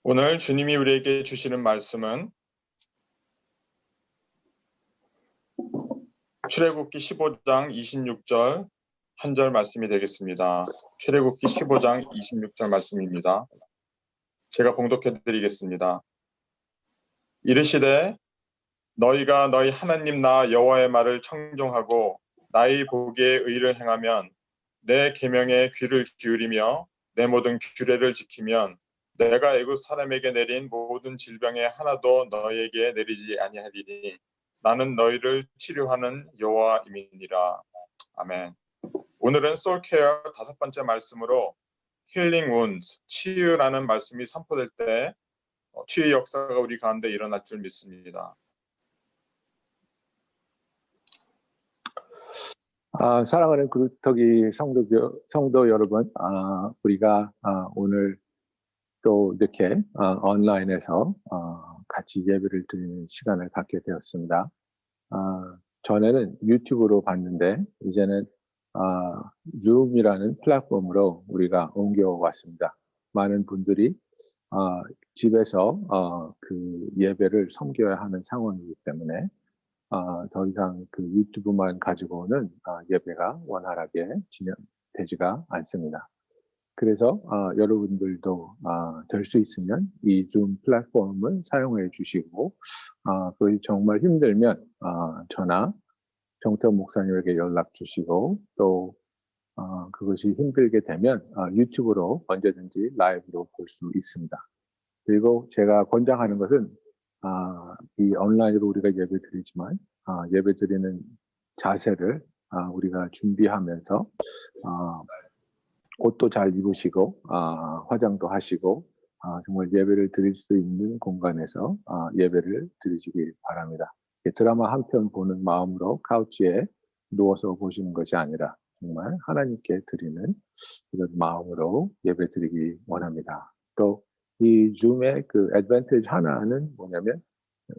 오늘 주님이 우리에게 주시는 말씀은 출애굽기 15장 26절 한 절 말씀이 되겠습니다. 출애굽기 15장 26절 말씀입니다. 제가 봉독해 드리겠습니다. 이르시되 너희가 너희 하나님 나 여호와의 말을 청종하고 나의 보기에 의를 행하면 내 계명에 귀를 기울이며 내 모든 규례를 지키면 내가 애굽 사람에게 내린 모든 질병에 하나도 너희에게 내리지 아니하리니 나는 너희를 치료하는 여호와임이니라. 아멘. 오늘은 솔케어 5번째 말씀으로 힐링 wunds, 치유라는 말씀이 선포될 때 치유 역사가 우리 가운데 일어날 줄 믿습니다. 사랑하는 그루터기 성도 여러분, 우리가 오늘 또 이렇게 온라인에서 같이 예배를 드리는 시간을 갖게 되었습니다. 전에는 유튜브로 봤는데 이제는 줌이라는 플랫폼으로 우리가 옮겨왔습니다. 많은 분들이 집에서 그 예배를 섬겨야 하는 상황이기 때문에 더 이상 그 유튜브만 가지고는 예배가 원활하게 진행되지가 않습니다. 그래서 여러분들도 될 수 있으면 이 줌 플랫폼을 사용해 주시고 그것이 정말 힘들면 저나 정태 목사님에게 연락 주시고 또 그것이 힘들게 되면 유튜브로 언제든지 라이브로 볼 수 있습니다. 그리고 제가 권장하는 것은 이 온라인으로 우리가 예배 드리지만 예배 드리는 자세를 우리가 준비하면서 옷도 잘 입으시고 화장도 하시고 정말 예배를 드릴 수 있는 공간에서 예배를 드리시기 바랍니다. 드라마 한 편 보는 마음으로 카우치에 누워서 보시는 것이 아니라 정말 하나님께 드리는 그런 마음으로 예배 드리기 원합니다. 또 이 줌의 그 애드밴티지 하나는 뭐냐면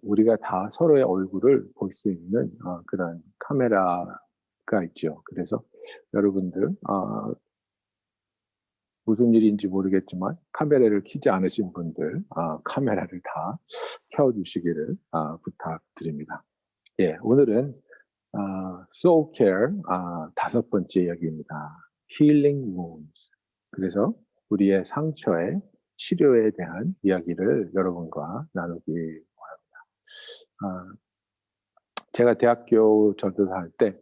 우리가 다 서로의 얼굴을 볼 수 있는 그런 카메라가 있죠. 그래서 여러분들 무슨 일인지 모르겠지만 카메라를 켜지 않으신 분들 카메라를 다 켜주시기를 부탁드립니다. 예, 오늘은 Soul Care 5번째 이야기입니다. Healing Wounds. 그래서 우리의 상처의 치료에 대한 이야기를 여러분과 나누기 원합니다. 제가 대학교 전도할 때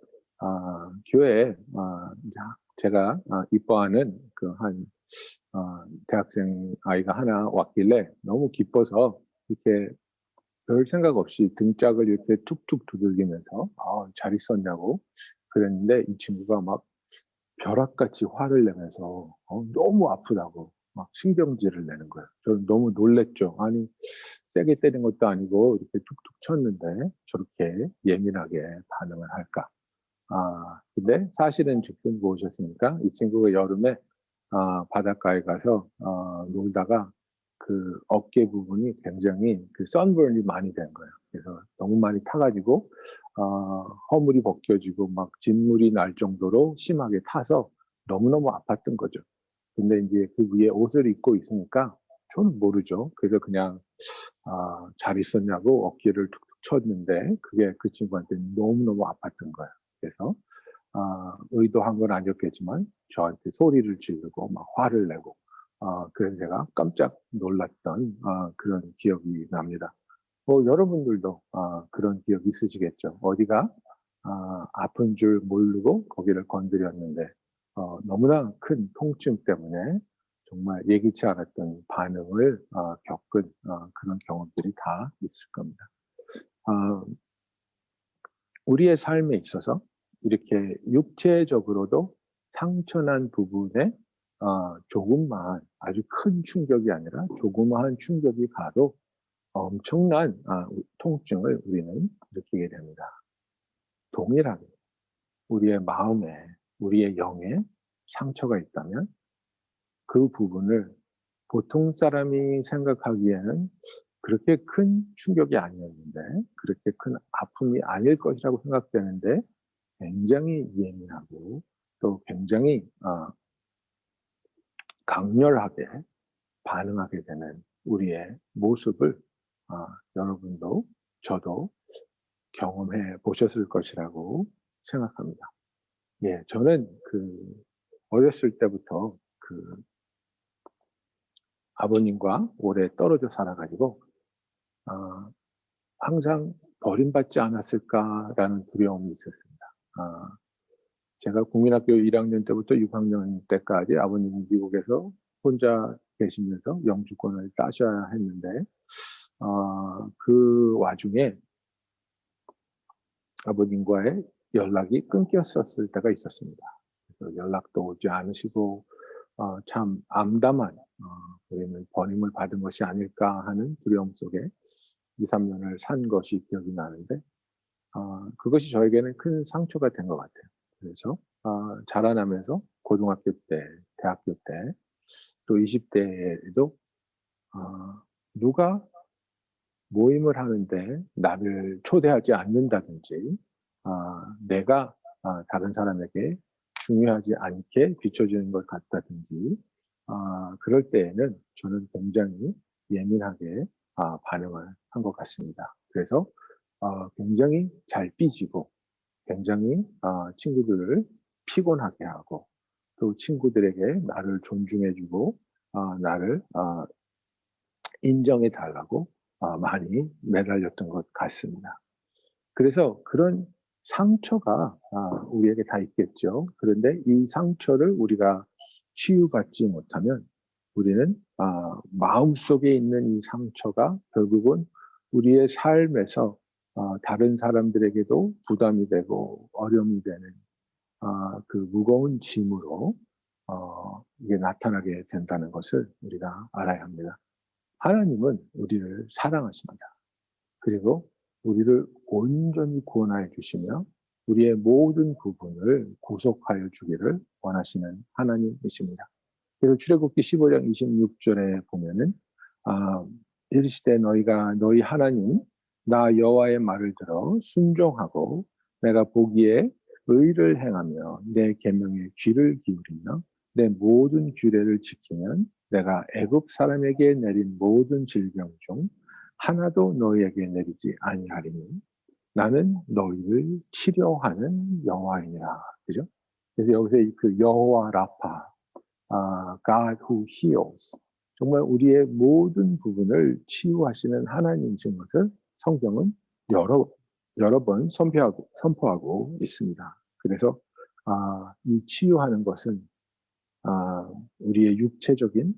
교회에 제가 이뻐하는 그 한 대학생 아이가 하나 왔길래 너무 기뻐서 이렇게 별 생각 없이 등짝을 이렇게 툭툭 두들기면서 잘 있었냐고 그랬는데 이 친구가 막 벼락같이 화를 내면서 너무 아프다고 막 신경질을 내는 거예요. 저는 너무 놀랬죠. 아니 세게 때린 것도 아니고 이렇게 툭툭 쳤는데 저렇게 예민하게 반응을 할까. 근데 사실은 지금 무엇이었습니까? 이 친구가 여름에 바닷가에 가서 놀다가 그 어깨 부분이 굉장히 그 선버런이 많이 된 거예요. 그래서 너무 많이 타가지고 허물이 벗겨지고 막 진물이 날 정도로 심하게 타서 너무너무 아팠던 거죠. 근데 이제 그 위에 옷을 입고 있으니까 저는 모르죠. 그래서 그냥 잘 있었냐고 어깨를 툭툭 쳤는데 그게 그 친구한테 너무너무 아팠던 거예요. 그래서 의도한 건 아니었겠지만 저한테 소리를 지르고 막 화를 내고 그래서 제가 깜짝 놀랐던 그런 기억이 납니다. 여러분들도 그런 기억 있으시겠죠. 어디가 아픈 줄 모르고 거기를 건드렸는데 너무나 큰 통증 때문에 정말 예기치 않았던 반응을 겪은 그런 경험들이 다 있을 겁니다. 우리의 삶에 있어서 이렇게 육체적으로도 상처난 부분에 조금만 아주 큰 충격이 아니라 조그마한 충격이 가도 엄청난 통증을 우리는 느끼게 됩니다. 동일하게 우리의 마음에 우리의 영에 상처가 있다면 그 부분을 보통 사람이 생각하기에는 그렇게 큰 충격이 아니었는데 그렇게 큰 아픔이 아닐 것이라고 생각되는데 굉장히 예민하고 또 굉장히 강렬하게 반응하게 되는 우리의 모습을 여러분도 저도 경험해 보셨을 것이라고 생각합니다. 예, 저는 어렸을 때부터 아버님과 오래 떨어져 살아가지고 항상 버림받지 않았을까라는 두려움이 있었습니다. 제가 국민학교 1학년 때부터 6학년 때까지 아버님은 미국에서 혼자 계시면서 영주권을 따셔야 했는데 그 와중에 아버님과의 연락이 끊겼었을 때가 있었습니다. 그래서 연락도 오지 않으시고 참 암담한 우리는 버림을 받은 것이 아닐까 하는 두려움 속에 2, 3년을 산 것이 기억이 나는데 그것이 저에게는 큰 상처가 된 것 같아요. 그래서 자라나면서 고등학교 때, 대학교 때, 또 20대에도 누가 모임을 하는데 나를 초대하지 않는다든지 내가 다른 사람에게 중요하지 않게 비춰지는 것 같다든지 그럴 때에는 저는 굉장히 예민하게 반응을 한 것 같습니다. 그래서 굉장히 잘 삐지고 굉장히 친구들을 피곤하게 하고 또 친구들에게 나를 존중해주고 나를 인정해달라고 많이 매달렸던 것 같습니다. 그래서 그런 상처가 우리에게 다 있겠죠. 그런데 이 상처를 우리가 치유받지 못하면 우리는 마음속에 있는 이 상처가 결국은 우리의 삶에서 다른 사람들에게도 부담이 되고 어려움이 되는 그 무거운 짐으로 이게 나타나게 된다는 것을 우리가 알아야 합니다. 하나님은 우리를 사랑하십니다. 그리고 우리를 온전히 구원하여 주시며 우리의 모든 부분을 구속하여 주기를 원하시는 하나님이십니다. 그래서 출애굽기 15장 26절에 보면은 이르시되 너희가 너희 하나님 나 여호와의 말을 들어 순종하고 내가 보기에 의를 행하며 내 계명에 귀를 기울이며 내 모든 규례를 지키면 내가 애굽 사람에게 내린 모든 질병 중 하나도 너희에게 내리지 아니하리니 나는 너희를 치료하는 여호와이니라. 그죠? 그래서 여기서 그 여호와 라파, God who heals. 정말 우리의 모든 부분을 치유하시는 하나님이신 것을 성경은 여러 번 선포하고 있습니다. 그래서 이 치유하는 것은 우리의 육체적인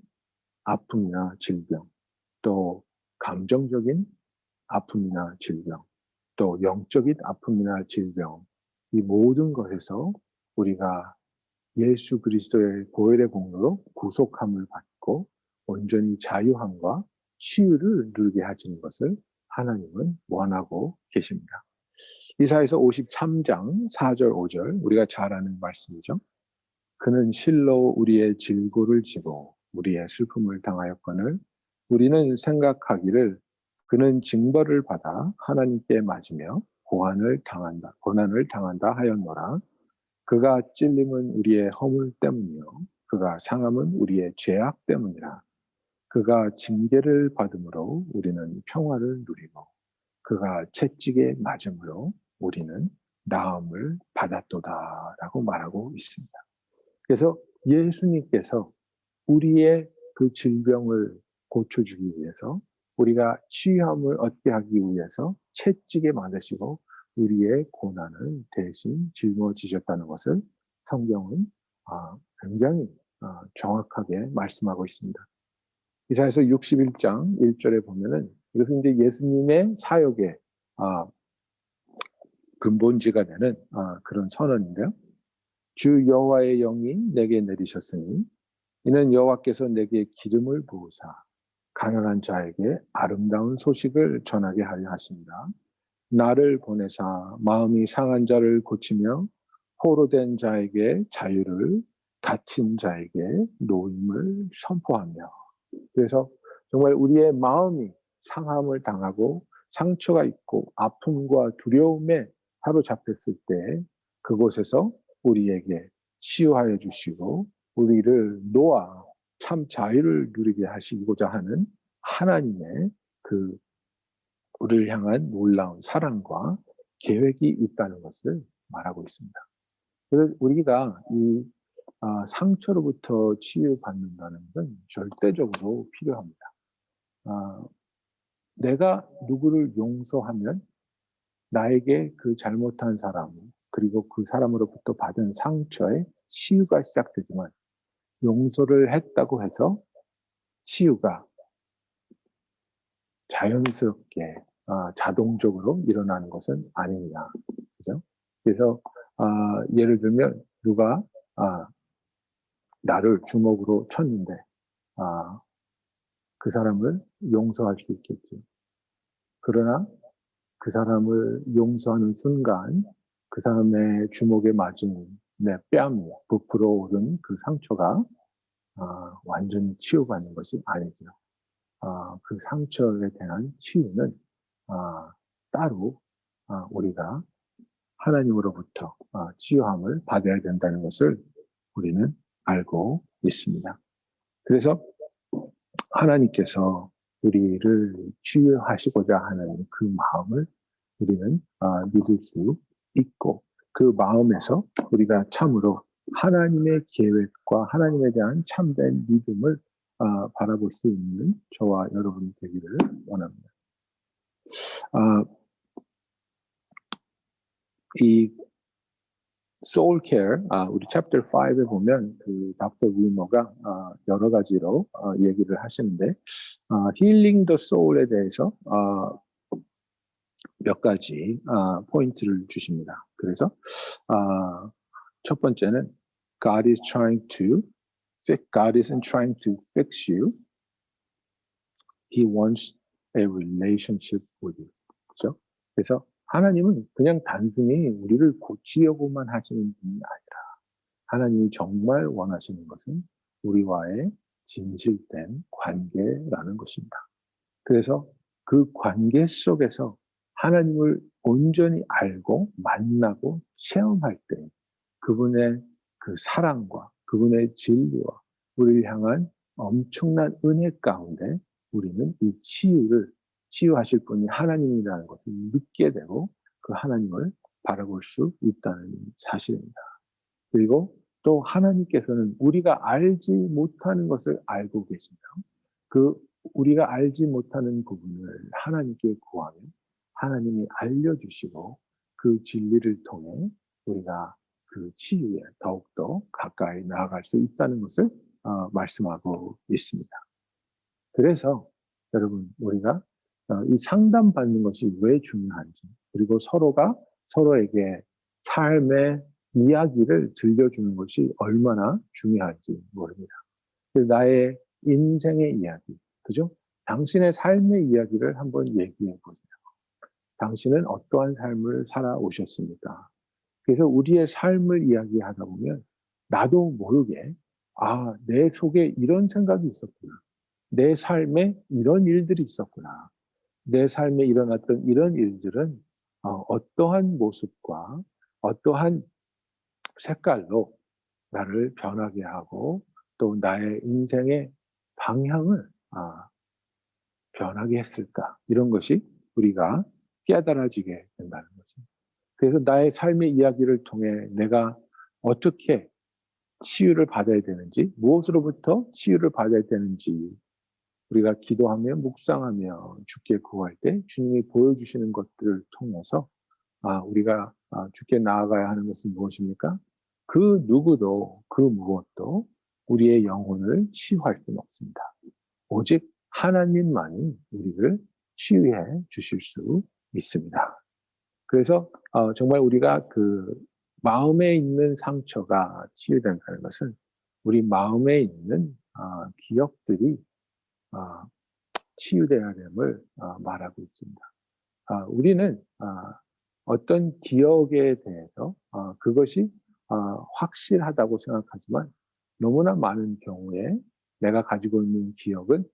아픔이나 질병, 또 감정적인 아픔이나 질병, 또 영적인 아픔이나 질병, 이 모든 것에서 우리가 예수 그리스도의 보혈의 공로로 구속함을 받고 온전히 자유함과 치유를 누리게 하시는 것을 하나님은 원하고 계십니다. 이사야서 53장 4절 5절 우리가 잘 아는 말씀이죠. 그는 실로 우리의 질고를 지고 우리의 슬픔을 당하였거늘 우리는 생각하기를 그는 징벌을 받아 하나님께 맞으며 고난을 당한다 하였노라. 그가 찔림은 우리의 허물 때문이요 그가 상함은 우리의 죄악 때문이라. 그가 징계를 받음으로 우리는 평화를 누리고 그가 채찍에 맞음으로 우리는 나음을 받았도다라고 말하고 있습니다. 그래서 예수님께서 우리의 그 질병을 고쳐주기 위해서 우리가 치유함을 얻게 하기 위해서 채찍에 맞으시고 우리의 고난을 대신 짊어지셨다는 것을 성경은 굉장히 정확하게 말씀하고 있습니다. 이사야서 61장 1절에 보면은 이것은 이제 예수님의 사역의 근본지가 되는 그런 선언인데요. 주 여호와의 영이 내게 내리셨으니 이는 여호와께서 내게 기름을 부으사 가난한 자에게 아름다운 소식을 전하게 하려 하십니다. 나를 보내사 마음이 상한 자를 고치며 포로된 자에게 자유를 갇힌 자에게 노임을 선포하며 그래서 정말 우리의 마음이 상함을 당하고 상처가 있고 아픔과 두려움에 사로잡혔을 때 그곳에서 우리에게 치유하여 주시고 우리를 놓아 참 자유를 누리게 하시고자 하는 하나님의 그 우리를 향한 놀라운 사랑과 계획이 있다는 것을 말하고 있습니다. 그래서 우리가 이 상처로부터 치유받는다는 건 절대적으로 필요합니다. 내가 누구를 용서하면 나에게 그 잘못한 사람, 그리고 그 사람으로부터 받은 상처의 치유가 시작되지만 용서를 했다고 해서 치유가 자연스럽게 자동적으로 일어나는 것은 아닙니다. 그죠? 그래서 예를 들면 누가 나를 주먹으로 쳤는데 그 사람을 용서할 수 있겠지. 그러나 그 사람을 용서하는 순간 그 사람의 주먹에 맞은 내 뺨이 부풀어 오른 그 상처가 완전히 치유받는 것이 아니죠. 그 상처에 대한 치유는 따로 우리가 하나님으로부터 치유함을 받아야 된다는 것을 우리는 알고 있습니다. 그래서 하나님께서 우리를 치유하시고자 하는 그 마음을 우리는 믿을 수 있고 그 마음에서 우리가 참으로 하나님의 계획과 하나님에 대한 참된 믿음을 바라볼 수 있는 저와 여러분이 되기를 원합니다. 이 Soul Care, 우리 챕터 5에 보면 그 닥터 위머가 여러 가지로 얘기를 하시는데 Healing the Soul에 대해서 몇 가지 포인트를 주십니다. 그래서 첫 번째는 God isn't trying to fix you. He wants a relationship with you. 그렇죠? 그래서 하나님은 그냥 단순히 우리를 고치려고만 하시는 분이 아니라 하나님이 정말 원하시는 것은 우리와의 진실된 관계라는 것입니다. 그래서 그 관계 속에서 하나님을 온전히 알고 만나고 체험할 때 그분의 그 사랑과 그분의 진리와 우리를 향한 엄청난 은혜 가운데 우리는 이 치유하실 분이 하나님이라는 것을 믿게 되고 그 하나님을 바라볼 수 있다는 사실입니다. 그리고 또 하나님께서는 우리가 알지 못하는 것을 알고 계십니다. 그 우리가 알지 못하는 부분을 하나님께 구하면 하나님이 알려주시고 그 진리를 통해 우리가 그 치유에 더욱더 가까이 나아갈 수 있다는 것을 말씀하고 있습니다. 그래서 여러분 우리가 이 상담받는 것이 왜 중요한지 그리고 서로가 서로에게 삶의 이야기를 들려주는 것이 얼마나 중요한지 모릅니다. 나의 인생의 이야기, 그죠? 당신의 삶의 이야기를 한번 얘기해 보세요. 당신은 어떠한 삶을 살아오셨습니까? 그래서 우리의 삶을 이야기하다 보면 나도 모르게 내 속에 이런 생각이 있었구나. 내 삶에 이런 일들이 있었구나. 내 삶에 일어났던 이런 일들은 어떠한 모습과 어떠한 색깔로 나를 변하게 하고 또 나의 인생의 방향을 변하게 했을까? 이런 것이 우리가 깨달아지게 된다는 거죠. 그래서 나의 삶의 이야기를 통해 내가 어떻게 치유를 받아야 되는지, 무엇으로부터 치유를 받아야 되는지 우리가 기도하며 묵상하며 주께 구할 때 주님이 보여주시는 것들을 통해서 우리가 주께 나아가야 하는 것은 무엇입니까? 그 누구도 그 무엇도 우리의 영혼을 치유할 수는 없습니다. 오직 하나님만이 우리를 치유해 주실 수 있습니다. 그래서 정말 우리가 그 마음에 있는 상처가 치유된다는 것은 우리 마음에 있는 기억들이 치유되어야 됨을 말하고 있습니다. 우리는 어떤 기억에 대해서 그것이 확실하다고 생각하지만 너무나 많은 경우에 내가 가지고 있는 기억은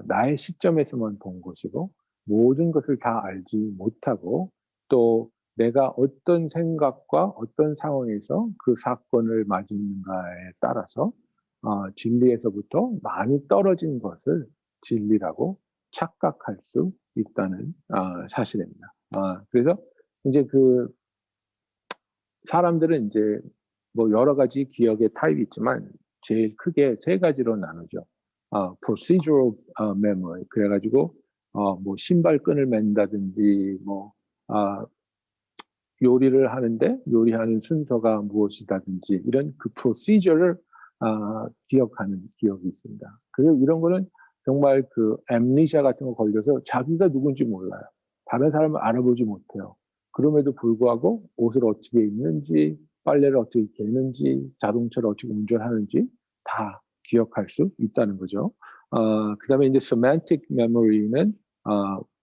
나의 시점에서만 본 것이고 모든 것을 다 알지 못하고 또 내가 어떤 생각과 어떤 상황에서 그 사건을 맞이했는가에 따라서 진리에서부터 많이 떨어진 것을 진리라고 착각할 수 있다는 사실입니다. 그래서 이제 그 사람들은 이제 뭐 여러 가지 기억의 타입이 있지만 제일 크게 세 가지로 나누죠. procedural memory. 그래가지고 뭐 신발끈을 맨다든지 뭐 요리를 하는데 요리하는 순서가 무엇이다든지 이런 그 procedure를 기억하는 기억이 있습니다. 그래서 이런 거는 정말 그 엠니시아 같은 거 걸려서 자기가 누군지 몰라요. 다른 사람을 알아보지 못해요. 그럼에도 불구하고 옷을 어떻게 입는지, 빨래를 어떻게 개는지, 자동차를 어떻게 운전하는지 다 기억할 수 있다는 거죠. 그다음에 이제 semantic memory는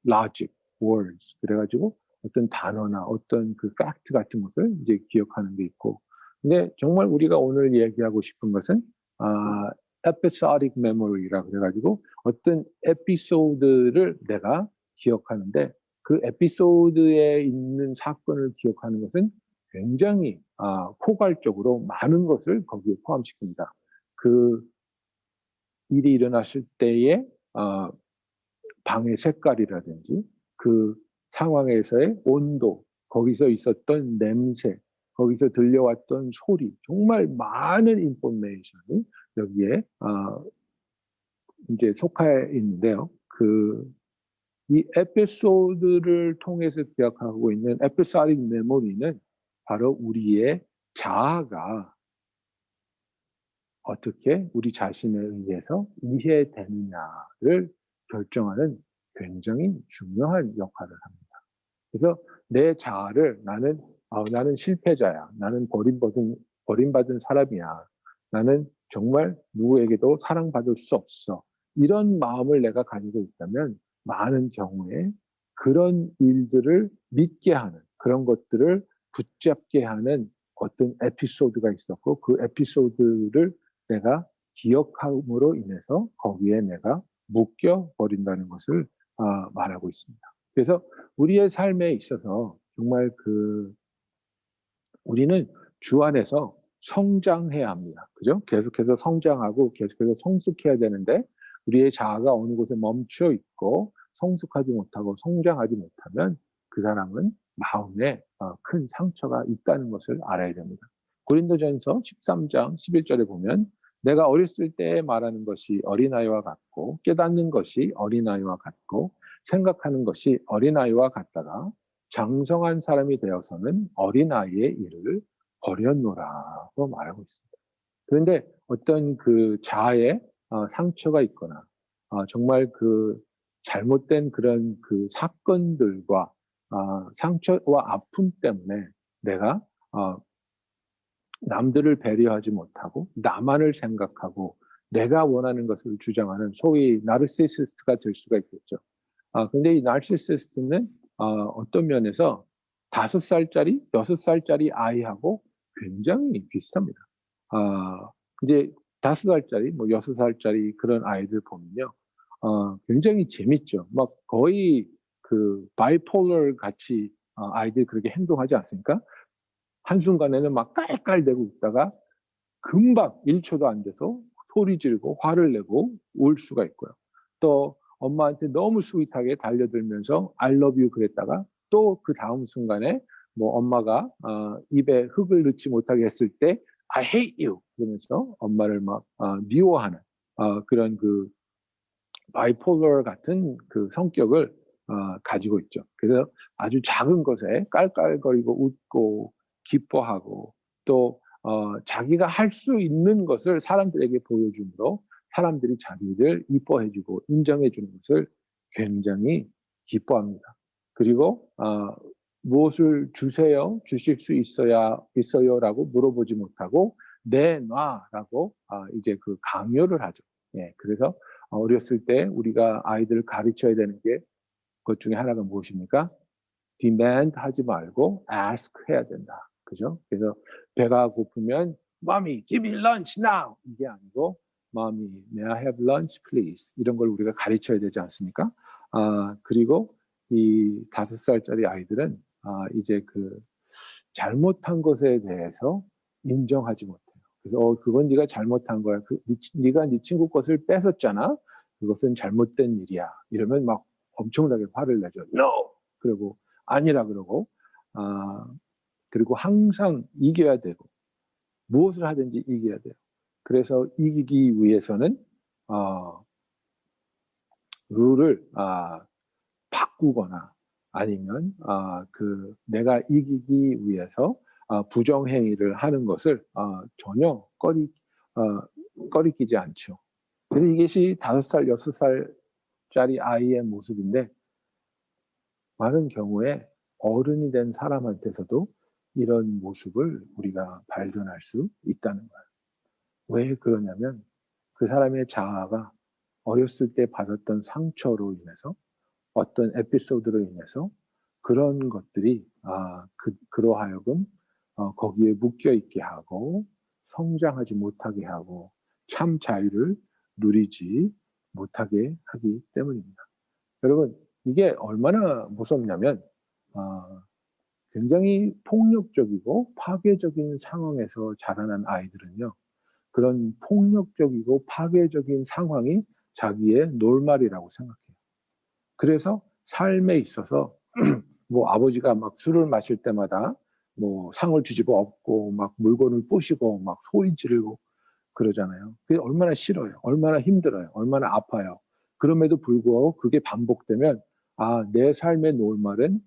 logic, words 그래가지고 어떤 단어나 어떤 그 팩트 같은 것을 이제 기억하는 게 있고, 근데 정말 우리가 오늘 얘기하고 싶은 것은 episodic memory라 그래가지고 어떤 에피소드를 내가 기억하는데 그 에피소드에 있는 사건을 기억하는 것은 굉장히 포괄적으로 많은 것을 거기에 포함시킵니다. 그 일이 일어났을 때의 방의 색깔이라든지 그 상황에서의 온도, 거기서 있었던 냄새, 거기서 들려왔던 소리, 정말 많은 인포메이션이 여기에 이제 속해 있는데요. 이 에피소드를 통해서 기억하고 있는 에피소딕 메모리는 바로 우리의 자아가 어떻게 우리 자신에 의해서 이해되느냐를 결정하는 굉장히 중요한 역할을 합니다. 그래서 내 자아를 나는 실패자야. 나는 버림받은 사람이야. 나는 정말 누구에게도 사랑받을 수 없어. 이런 마음을 내가 가지고 있다면 많은 경우에 그런 일들을 믿게 하는 그런 것들을 붙잡게 하는 어떤 에피소드가 있었고 그 에피소드를 내가 기억함으로 인해서 거기에 내가 묶여 버린다는 것을 말하고 있습니다. 그래서 우리의 삶에 있어서 정말 우리는 주 안에서 성장해야 합니다. 그죠? 계속해서 성장하고 계속해서 성숙해야 되는데 우리의 자아가 어느 곳에 멈춰 있고 성숙하지 못하고 성장하지 못하면 그 사람은 마음에 큰 상처가 있다는 것을 알아야 됩니다. 고린도전서 13장 11절에 보면 내가 어렸을 때 말하는 것이 어린아이와 같고 깨닫는 것이 어린아이와 같고 생각하는 것이 어린아이와 같다가 장성한 사람이 되어서는 어린아이의 일을 버렸노라고 말하고 있습니다. 그런데 어떤 그 자아에 상처가 있거나 정말 그 잘못된 그런 그 사건들과 상처와 아픔 때문에 내가 남들을 배려하지 못하고 나만을 생각하고 내가 원하는 것을 주장하는 소위 나르시시스트가 될 수가 있겠죠. 근데 이 나르시시스트는 어떤 면에서 5살짜리, 6살짜리 아이하고 굉장히 비슷합니다. 이제 5살짜리, 뭐 6살짜리 그런 아이들 보면요. 굉장히 재밌죠. 막 거의 그 바이폴러 같이 아이들이 그렇게 행동하지 않습니까? 한순간에는 막 깔깔대고 있다가 금방 1초도 안 돼서 소리 지르고 화를 내고 울 수가 있고요. 또 엄마한테 너무 스윗하게 달려들면서 I love you 그랬다가 또 그 다음 순간에 뭐 엄마가 입에 흙을 넣지 못하게 했을 때 I hate you 그러면서 엄마를 막 미워하는 그런 그 바이폴러 같은 그 성격을 가지고 있죠. 그래서 아주 작은 것에 깔깔거리고 웃고 기뻐하고 또 자기가 할 수 있는 것을 사람들에게 보여줌으로 사람들이 자기를 이뻐해주고 인정해주는 것을 굉장히 기뻐합니다. 그리고 무엇을 주세요? 주실 수 있어요라고 물어보지 못하고 내놔라고 이제 그 강요를 하죠. 예, 그래서 어렸을 때 우리가 아이들을 가르쳐야 되는 게 그것 중에 하나가 무엇입니까? demand 하지 말고 ask 해야 된다. 그죠? 그래서 배가 고프면 Mommy, give me lunch now. 이게 아니고 Mommy, may I have lunch, please? 이런 걸 우리가 가르쳐야 되지 않습니까? 그리고 이 5살짜리 아이들은 이제 그 잘못한 것에 대해서 인정하지 못해요. 그래서 그건 네가 잘못한 거야. 네가 네 친구 것을 뺏었잖아. 그것은 잘못된 일이야. 이러면 막 엄청나게 화를 내죠. No! 그리고 아니라 그러고, 그리고 항상 이겨야 되고, 무엇을 하든지 이겨야 돼요. 그래서 이기기 위해서는, 룰을, 바꾸거나 아니면, 내가 이기기 위해서, 부정행위를 하는 것을, 전혀 꺼리끼지 않죠. 그래서 이것이 5살, 6살짜리 아이의 모습인데, 많은 경우에 어른이 된 사람한테서도 이런 모습을 우리가 발견할 수 있다는 거예요. 왜 그러냐면 그 사람의 자아가 어렸을 때 받았던 상처로 인해서 어떤 에피소드로 인해서 그런 것들이 그러하여금 거기에 묶여 있게 하고 성장하지 못하게 하고 참 자유를 누리지 못하게 하기 때문입니다. 여러분, 이게 얼마나 무섭냐면 굉장히 폭력적이고 파괴적인 상황에서 자라난 아이들은요. 그런 폭력적이고 파괴적인 상황이 자기의 노말이라고 생각해요. 그래서 삶에 있어서 뭐 아버지가 막 술을 마실 때마다 뭐 상을 뒤집어 엎고 막 물건을 부시고 막 소리 지르고 그러잖아요. 그게 얼마나 싫어요. 얼마나 힘들어요. 얼마나 아파요. 그럼에도 불구하고 그게 반복되면 내 삶의 노말은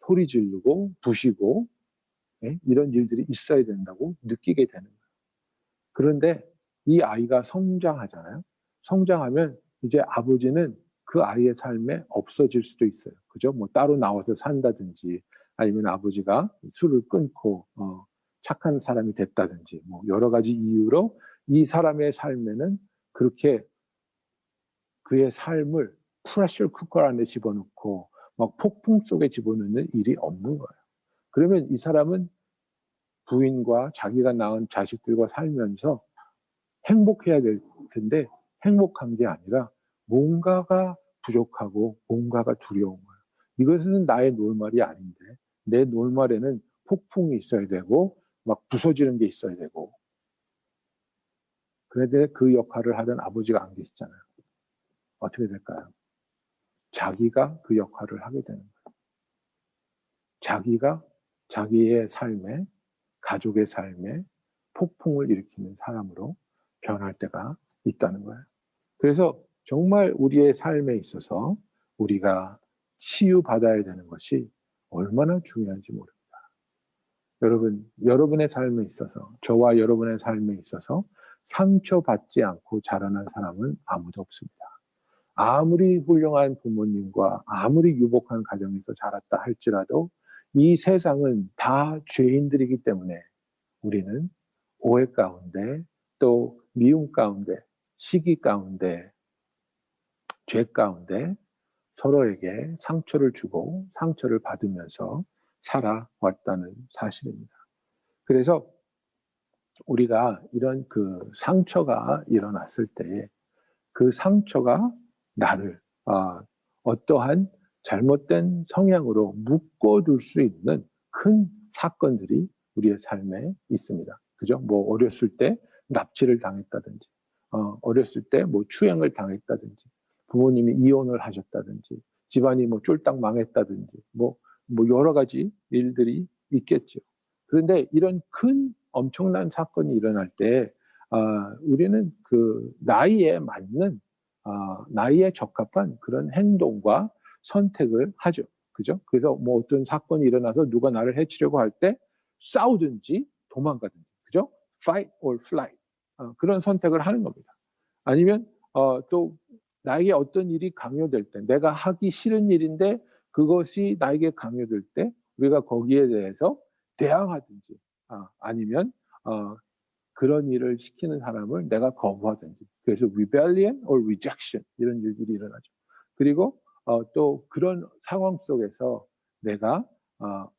소리 지르고 부시고 이런 일들이 있어야 된다고 느끼게 되는 거예요. 그런데 이 아이가 성장하잖아요. 성장하면 이제 아버지는 그 아이의 삶에 없어질 수도 있어요. 그죠? 뭐 따로 나와서 산다든지 아니면 아버지가 술을 끊고 착한 사람이 됐다든지 뭐 여러 가지 이유로 이 사람의 삶에는 그렇게 그의 삶을 프레셔 쿠커 안에 집어넣고 막 폭풍 속에 집어넣는 일이 없는 거예요. 그러면 이 사람은 부인과 자기가 낳은 자식들과 살면서 행복해야 될 텐데 행복한 게 아니라 뭔가가 부족하고 뭔가가 두려운 거예요. 이것은 나의 노말이 아닌데 내 노말에는 폭풍이 있어야 되고 막 부서지는 게 있어야 되고 그런데 그 역할을 하던 아버지가 안 계시잖아요. 어떻게 될까요? 자기가 그 역할을 하게 되는 거예요. 자기가 자기의 삶에 가족의 삶에 폭풍을 일으키는 사람으로 변할 때가 있다는 거예요. 그래서 정말 우리의 삶에 있어서 우리가 치유받아야 되는 것이 얼마나 중요한지 모릅니다. 여러분의 삶에 있어서, 저와 여러분의 삶에 있어서 상처받지 않고 자라난 사람은 아무도 없습니다. 아무리 훌륭한 부모님과 아무리 유복한 가정에서 자랐다 할지라도 이 세상은 다 죄인들이기 때문에 우리는 오해 가운데 또 미움 가운데 시기 가운데 죄 가운데 서로에게 상처를 주고 상처를 받으면서 살아왔다는 사실입니다. 그래서 우리가 이런 그 상처가 일어났을 때 그 상처가 나를 어떠한 잘못된 성향으로 묶어둘 수 있는 큰 사건들이 우리의 삶에 있습니다. 그죠? 뭐 어렸을 때 납치를 당했다든지, 어렸을 때 뭐 추행을 당했다든지, 부모님이 이혼을 하셨다든지, 집안이 뭐 쫄딱 망했다든지, 뭐 여러 가지 일들이 있겠죠. 그런데 이런 큰 엄청난 사건이 일어날 때 우리는 그 나이에 맞는 나이에 적합한 그런 행동과 선택을 하죠. 그죠? 그래서 뭐 어떤 사건이 일어나서 누가 나를 해치려고 할 때 싸우든지 도망가든지, 그죠? Fight or flight. 그런 선택을 하는 겁니다. 아니면 또 나에게 어떤 일이 강요될 때, 내가 하기 싫은 일인데 그것이 나에게 강요될 때 우리가 거기에 대해서 대항하든지, 아니면 그런 일을 시키는 사람을 내가 거부하든지. 그래서 rebellion or rejection 이런 일들이 일어나죠. 그리고 또 그런 상황 속에서 내가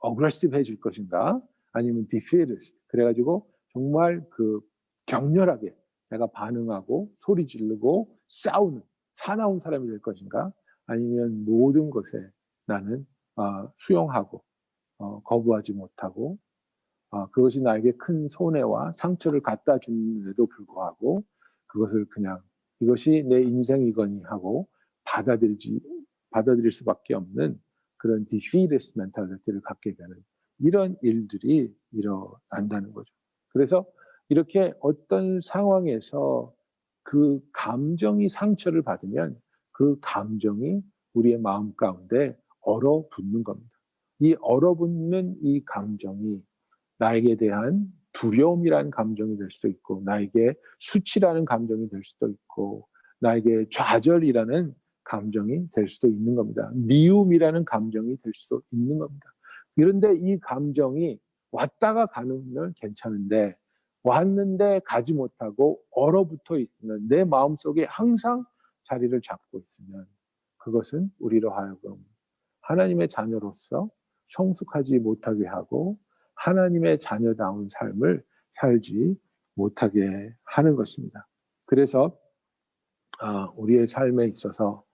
aggressive해질 것인가 아니면 defeatist 그래가지고 정말 그 격렬하게 내가 반응하고 소리 지르고 싸우는 사나운 사람이 될 것인가 아니면 모든 것에 나는 수용하고 거부하지 못하고 그것이 나에게 큰 손해와 상처를 갖다 주는데도 불구하고 그것을 그냥 이것이 내 인생이거니 하고 받아들일 수밖에 없는 그런 defeatist mentality를 갖게 되는 이런 일들이 일어난다는 거죠. 그래서 이렇게 어떤 상황에서 그 감정이 상처를 받으면 그 감정이 우리의 마음 가운데 얼어붙는 겁니다. 이 얼어붙는 이 감정이 나에게 대한 두려움이라는 감정이 될 수도 있고, 나에게 수치라는 감정이 될 수도 있고, 나에게 좌절이라는 감정이 될 수도 있는 겁니다. 미움이라는 감정이 될 수도 있는 겁니다. 그런데 이 감정이 왔다가 가면 괜찮은데, 왔는데 가지 못하고 얼어붙어 있으면, 내 마음속에 항상 자리를 잡고 있으면, 그것은 우리로 하여금 하나님의 자녀로서 성숙하지 못하게 하고 하나님의 자녀다운 삶을 살지 못하게 하는 것입니다. 그래서 우리의 삶에 있어서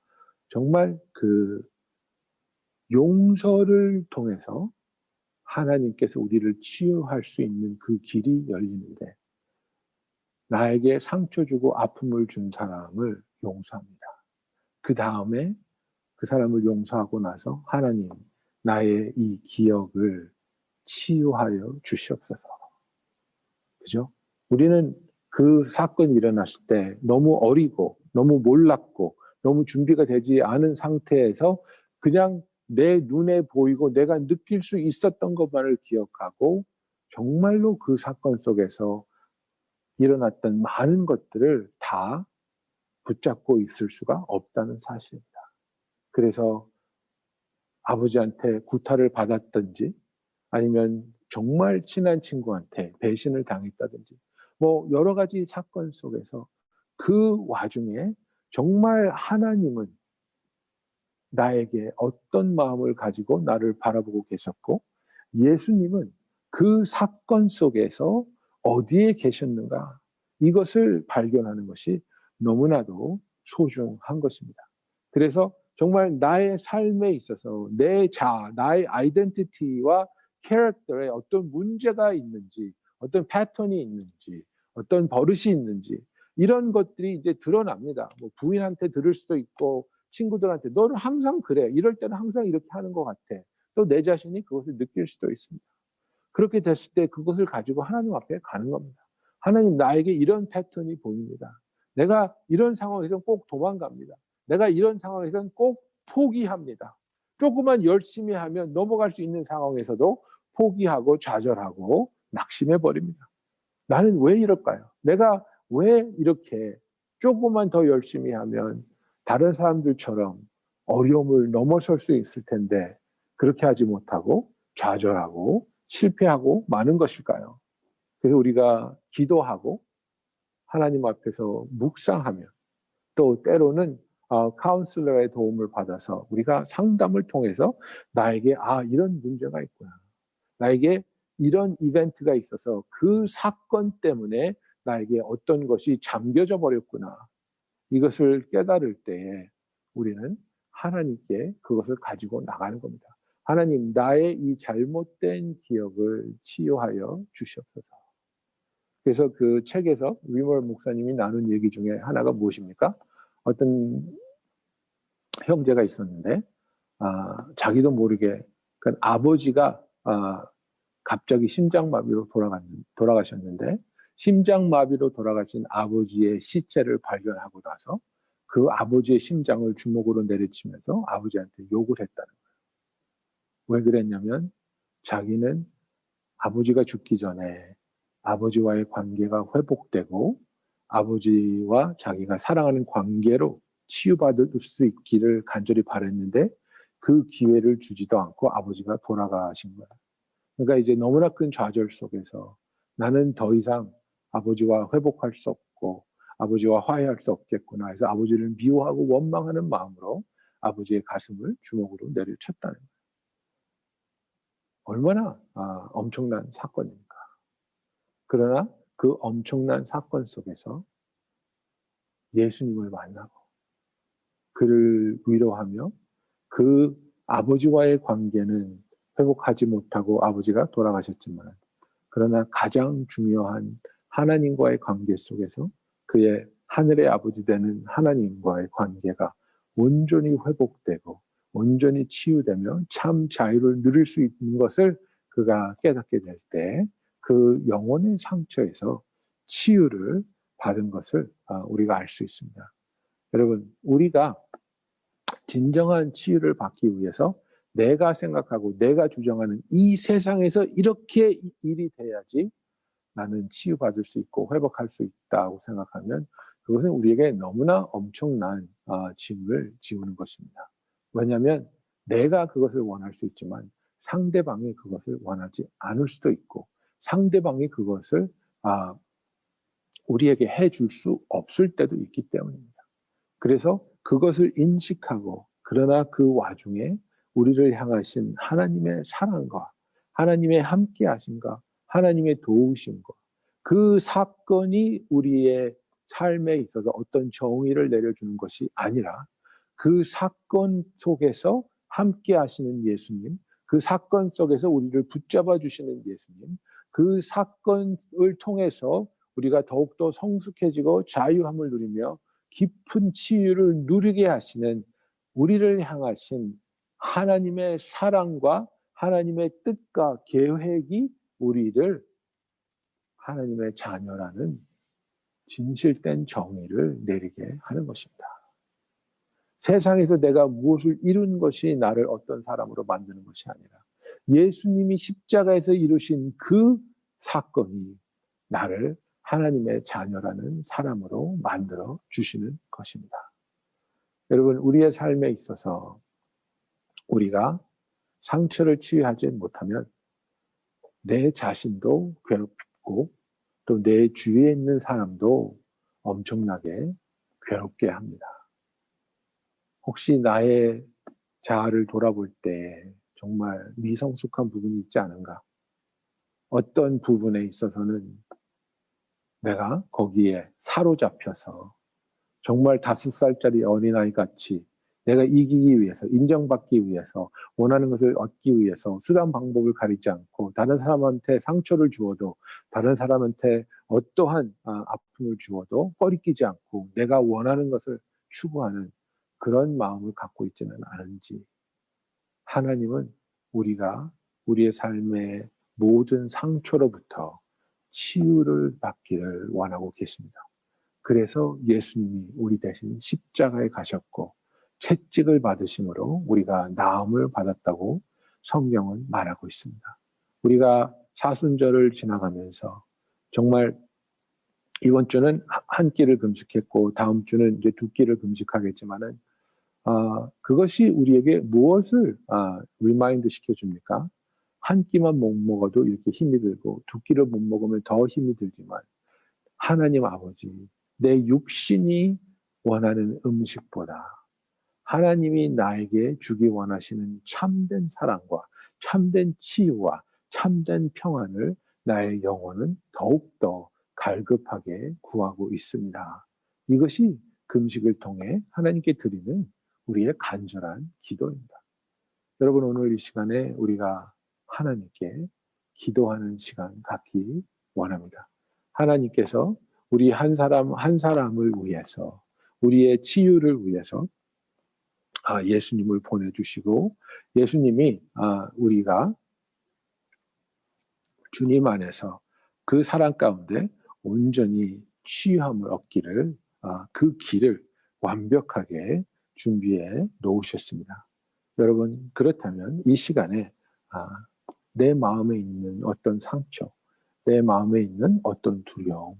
정말 그 용서를 통해서 하나님께서 우리를 치유할 수 있는 그 길이 열리는데, 나에게 상처 주고 아픔을 준 사람을 용서합니다. 그 다음에 그 사람을 용서하고 나서 하나님, 나의 이 기억을 치유하여 주시옵소서. 그죠? 우리는 그 사건이 일어났을 때 너무 어리고 너무 몰랐고 너무 준비가 되지 않은 상태에서 그냥 내 눈에 보이고 내가 느낄 수 있었던 것만을 기억하고 정말로 그 사건 속에서 일어났던 많은 것들을 다 붙잡고 있을 수가 없다는 사실입니다. 그래서 아버지한테 구타를 받았든지 아니면 정말 친한 친구한테 배신을 당했다든지 뭐 여러 가지 사건 속에서 그 와중에 정말 하나님은 나에게 어떤 마음을 가지고 나를 바라보고 계셨고 예수님은 그 사건 속에서 어디에 계셨는가, 이것을 발견하는 것이 너무나도 소중한 것입니다. 그래서 정말 나의 삶에 있어서 나의 아이덴티티와 캐릭터에 어떤 문제가 있는지, 어떤 패턴이 있는지, 어떤 버릇이 있는지, 이런 것들이 이제 드러납니다. 뭐 부인한테 들을 수도 있고 친구들한테 너는 항상 그래, 이럴 때는 항상 이렇게 하는 것 같아, 또 내 자신이 그것을 느낄 수도 있습니다. 그렇게 됐을 때 그것을 가지고 하나님 앞에 가는 겁니다. 하나님, 나에게 이런 패턴이 보입니다. 내가 이런 상황에서는 꼭 도망갑니다. 내가 이런 상황에서는 꼭 포기합니다. 조금만 열심히 하면 넘어갈 수 있는 상황에서도 포기하고 좌절하고 낙심해 버립니다. 나는 왜 이럴까요? 내가 왜 이렇게 조금만 더 열심히 하면 다른 사람들처럼 어려움을 넘어설 수 있을 텐데 그렇게 하지 못하고 좌절하고 실패하고 마는 것일까요? 그래서 우리가 기도하고 하나님 앞에서 묵상하며 또 때로는 카운슬러의 도움을 받아서 우리가 상담을 통해서 나에게 이런 문제가 있구나, 나에게 이런 이벤트가 있어서 그 사건 때문에 나에게 어떤 것이 잠겨져 버렸구나, 이것을 깨달을 때에 우리는 하나님께 그것을 가지고 나가는 겁니다. 하나님, 나의 이 잘못된 기억을 치유하여 주시옵소서. 그래서 그 책에서 위멀 목사님이 나눈 얘기 중에 하나가 무엇입니까? 어떤 형제가 있었는데 자기도 모르게 아버지가 갑자기 심장마비로 돌아가셨는데, 심장마비로 돌아가신 아버지의 시체를 발견하고 나서 그 아버지의 심장을 주먹으로 내리치면서 아버지한테 욕을 했다는 거예요. 왜 그랬냐면 자기는 아버지가 죽기 전에 아버지와의 관계가 회복되고 아버지와 자기가 사랑하는 관계로 치유받을 수 있기를 간절히 바랬는데 그 기회를 주지도 않고 아버지가 돌아가신 거예요. 그러니까 이제 너무나 큰 좌절 속에서 나는 더 이상 아버지와 회복할 수 없고 아버지와 화해할 수 없겠구나 해서 아버지를 미워하고 원망하는 마음으로 아버지의 가슴을 주먹으로 내리쳤다는 거예요. 얼마나 엄청난 사건입니까? 그러나 그 엄청난 사건 속에서 예수님을 만나고 그를 위로하며 그 아버지와의 관계는 회복하지 못하고 아버지가 돌아가셨지만, 그러나 가장 중요한 하나님과의 관계 속에서 그의 하늘의 아버지 되는 하나님과의 관계가 온전히 회복되고 온전히 치유되며 참 자유를 누릴 수 있는 것을 그가 깨닫게 될 때 그 영혼의 상처에서 치유를 받은 것을 우리가 알 수 있습니다. 여러분, 우리가 진정한 치유를 받기 위해서 내가 생각하고 내가 주장하는 이 세상에서 이렇게 일이 돼야지 나는 치유받을 수 있고 회복할 수 있다고 생각하면 그것은 우리에게 너무나 엄청난 짐을 지우는 것입니다. 왜냐하면 내가 그것을 원할 수 있지만 상대방이 그것을 원하지 않을 수도 있고 상대방이 그것을 우리에게 해줄 수 없을 때도 있기 때문입니다. 그래서 그것을 인식하고 그러나 그 와중에 우리를 향하신 하나님의 사랑과 하나님의 함께 하심과 하나님의 도우심과 그 사건이 우리의 삶에 있어서 어떤 정의를 내려주는 것이 아니라 그 사건 속에서 함께 하시는 예수님, 그 사건 속에서 우리를 붙잡아 주시는 예수님, 그 사건을 통해서 우리가 더욱더 성숙해지고 자유함을 누리며 깊은 치유를 누리게 하시는 우리를 향하신 하나님의 사랑과 하나님의 뜻과 계획이 우리를 하나님의 자녀라는 진실된 정의를 내리게 하는 것입니다. 세상에서 내가 무엇을 이룬 것이 나를 어떤 사람으로 만드는 것이 아니라 예수님이 십자가에서 이루신 그 사건이 나를 하나님의 자녀라는 사람으로 만들어 주시는 것입니다. 여러분, 우리의 삶에 있어서 우리가 상처를 치유하지 못하면 내 자신도 괴롭고 또 내 주위에 있는 사람도 엄청나게 괴롭게 합니다. 혹시 나의 자아를 돌아볼 때 정말 미성숙한 부분이 있지 않은가? 어떤 부분에 있어서는 내가 거기에 사로잡혀서 정말 5살짜리 어린아이 같이 내가 이기기 위해서, 인정받기 위해서, 원하는 것을 얻기 위해서 수단 방법을 가리지 않고 다른 사람한테 상처를 주어도 다른 사람한테 어떠한 아픔을 주어도 꺼리끼지 않고 내가 원하는 것을 추구하는 그런 마음을 갖고 있지는 않은지 하나님은 우리가 우리의 삶의 모든 상처로부터 치유를 받기를 원하고 계십니다. 그래서 예수님이 우리 대신 십자가에 가셨고 채찍을 받으심으로 우리가 나음을 받았다고 성경은 말하고 있습니다. 우리가 사순절을 지나가면서 정말 이번 주는 한 끼를 금식했고 다음 주는 이제 2끼를 금식하겠지만은 그것이 우리에게 무엇을 리마인드 시켜줍니까? 한 끼만 못 먹어도 이렇게 힘이 들고 2끼를 못 먹으면 더 힘이 들지만 하나님 아버지, 내 육신이 원하는 음식보다 하나님이 나에게 주기 원하시는 참된 사랑과 참된 치유와 참된 평안을 나의 영혼은 더욱더 갈급하게 구하고 있습니다. 이것이 금식을 통해 하나님께 드리는 우리의 간절한 기도입니다. 여러분, 오늘 이 시간에 우리가 하나님께 기도하는 시간 갖기 원합니다. 하나님께서 우리 한 사람 한 사람을 위해서 우리의 치유를 위해서 예수님을 보내주시고 예수님이 우리가 주님 안에서 그 사랑 가운데 온전히 치유함을 얻기를 그 길을 완벽하게 준비해 놓으셨습니다. 여러분, 그렇다면 이 시간에 내 마음에 있는 어떤 상처, 내 마음에 있는 어떤 두려움,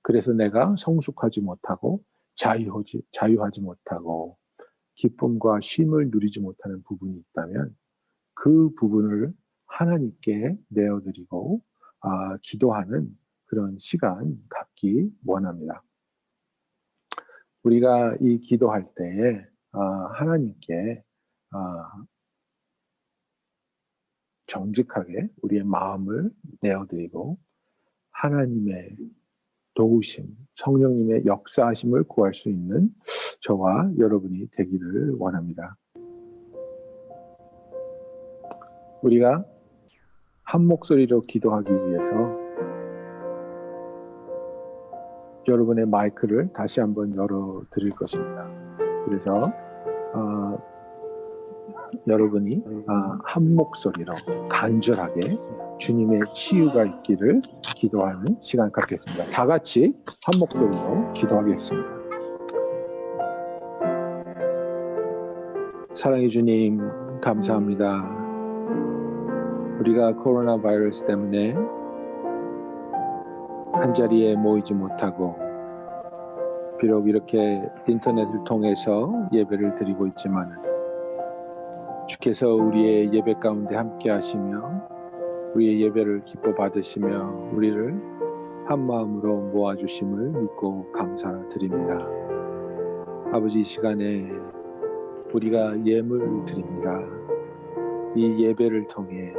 그래서 내가 성숙하지 못하고 자유하지 못하고 기쁨과 쉼을 누리지 못하는 부분이 있다면 그 부분을 하나님께 내어드리고 기도하는 그런 시간 갖기 원합니다. 우리가 이 기도할 때에 하나님께 정직하게 우리의 마음을 내어드리고 하나님의 도우심, 성령님의 역사하심을 구할 수 있는 저와 여러분이 되기를 원합니다. 우리가 한 목소리로 기도하기 위해서 여러분의 마이크를 다시 한번 열어 드릴 것입니다. 그래서 여러분이 한 목소리로 간절하게 주님의 치유가 있기를 기도하는 시간 갖겠습니다. 다 같이 한 목소리로 기도하겠습니다. 사랑의 주님, 감사합니다. 우리가 코로나 바이러스 때문에 한자리에 모이지 못하고 비록 이렇게 인터넷을 통해서 예배를 드리고 있지만 주께서 우리의 예배 가운데 함께 하시며 우리의 예배를 기뻐 받으시며 우리를 한 마음으로 모아주심을 믿고 감사드립니다. 아버지, 이 시간에 우리가 예물을 드립니다. 이 예배를 통해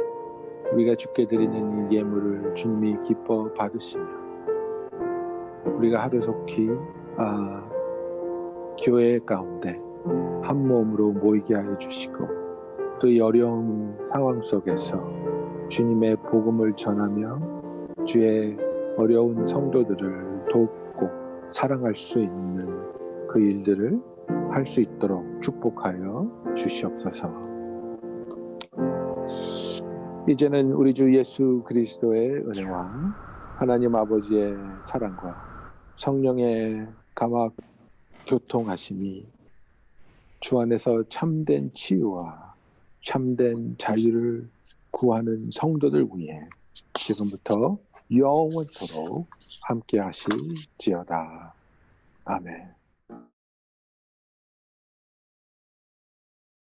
우리가 주께 드리는 이 예물을 주님이 기뻐 받으시며 우리가 하루속히 교회 가운데 한 몸으로 모이게 하여 주시고 또 이 어려운 상황 속에서 주님의 복음을 전하며 주의 어려운 성도들을 돕고 사랑할 수 있는 그 일들을 할 수 있도록 축복하여 주시옵소서. 이제는 우리 주 예수 그리스도의 은혜와 하나님 아버지의 사랑과 성령의 감화 교통하심이 주 안에서 참된 치유와 참된 자유를 구하는 성도들 위해 지금부터 영원토록 함께 하실지어다. 아멘.